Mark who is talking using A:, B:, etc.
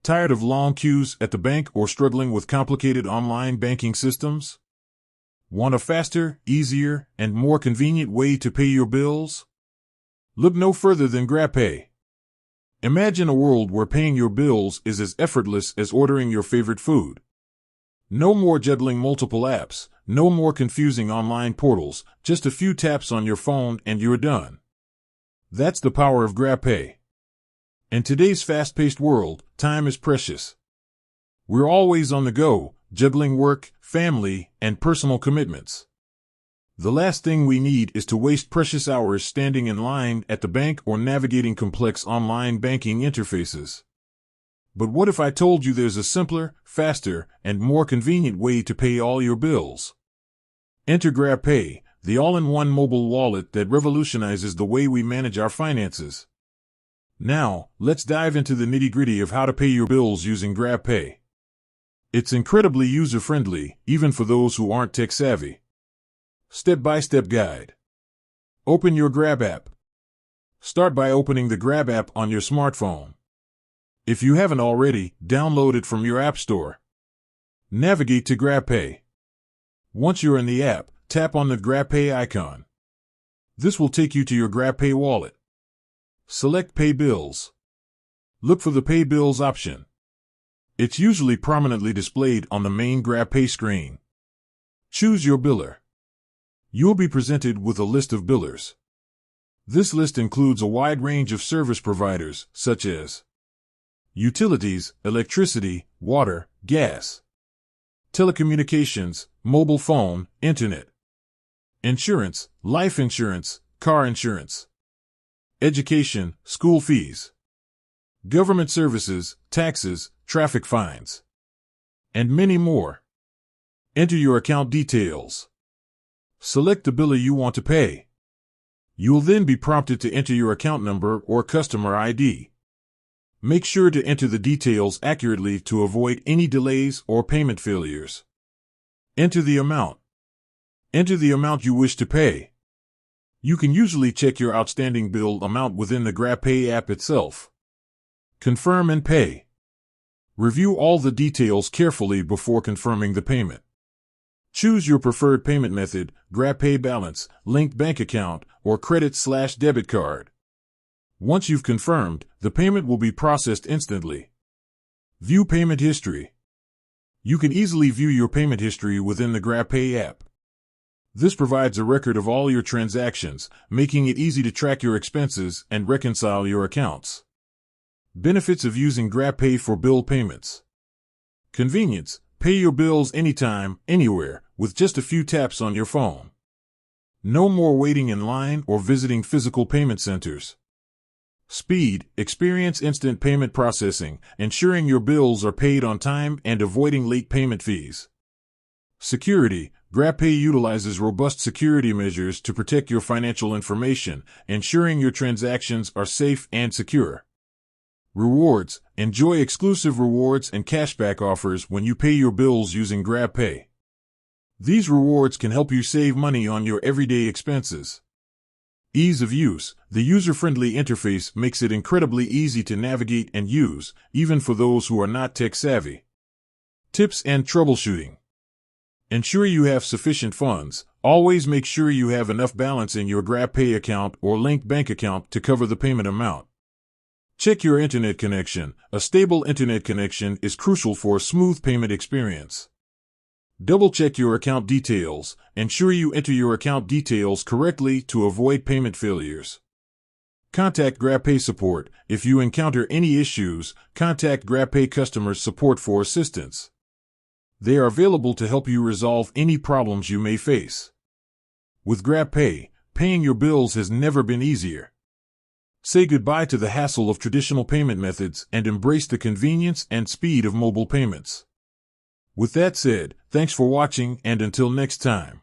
A: Tired of long queues at the bank or struggling with complicated online banking systems? Want a faster, easier, and more convenient way to pay your bills? Look no further than Grabpay. Imagine a world where paying your bills is as effortless as ordering your favorite food. No more juggling multiple apps, no more confusing online portals, just a few taps on your phone and you're done. That's the power of Grabpay. In today's fast-paced world, time is precious. We're always on the go, juggling work, family, and personal commitments. The last thing we need is to waste precious hours standing in line at the bank or navigating complex online banking interfaces. But what if I told you there's a simpler, faster, and more convenient way to pay all your bills? Enter Grabpay, the all-in-one mobile wallet that revolutionizes the way we manage our finances. Now, let's dive into the nitty-gritty of how to pay your bills using Grabpay. It's incredibly user-friendly, even for those who aren't tech-savvy. Step-by-step guide. Open your Grab app. Start by opening the Grab app on your smartphone. If you haven't already, download it from your app store. Navigate to Grabpay. Once you're in the app, tap on the Grabpay icon. This will take you to your Grabpay wallet. Select Pay Bills. Look for the Pay Bills option. It's usually prominently displayed on the main Grabpay screen. Choose your biller. You'll be presented with a list of billers. This list includes a wide range of service providers, such as utilities, electricity, water, gas, telecommunications, mobile phone, internet, insurance, life insurance, car insurance, education, school fees, government services, taxes, traffic fines, and many more. Enter your account details. Select the biller you want to pay. You'll then be prompted to enter your account number or customer ID. Make sure to enter the details accurately to avoid any delays or payment failures. Enter the amount. Enter the amount you wish to pay. You can usually check your outstanding bill amount within the Grabpay app itself. Confirm and pay. Review all the details carefully before confirming the payment. Choose your preferred payment method, Grabpay balance, linked bank account, or credit/debit card. Once you've confirmed, the payment will be processed instantly. View payment history. You can easily view your payment history within the Grabpay app. This provides a record of all your transactions, making it easy to track your expenses and reconcile your accounts. Benefits of using Grabpay for bill payments. Convenience. Pay your bills anytime, anywhere, with just a few taps on your phone. No more waiting in line or visiting physical payment centers. Speed. Experience instant payment processing, ensuring your bills are paid on time and avoiding late payment fees. Security. Grabpay utilizes robust security measures to protect your financial information, ensuring your transactions are safe and secure. Rewards. Enjoy exclusive rewards and cashback offers when you pay your bills using Grabpay. These rewards can help you save money on your everyday expenses. Ease of use. The user-friendly interface makes it incredibly easy to navigate and use, even for those who are not tech-savvy. Tips and troubleshooting. Ensure you have sufficient funds. Always make sure you have enough balance in your Grabpay account or linked bank account to cover the payment amount. Check your internet connection. A stable internet connection is crucial for a smooth payment experience. Double-check your account details. Ensure you enter your account details correctly to avoid payment failures. Contact Grabpay support. If you encounter any issues, contact Grabpay customer support for assistance. They are available to help you resolve any problems you may face. With Grabpay, paying your bills has never been easier. Say goodbye to the hassle of traditional payment methods and embrace the convenience and speed of mobile payments. With that said, thanks for watching and until next time.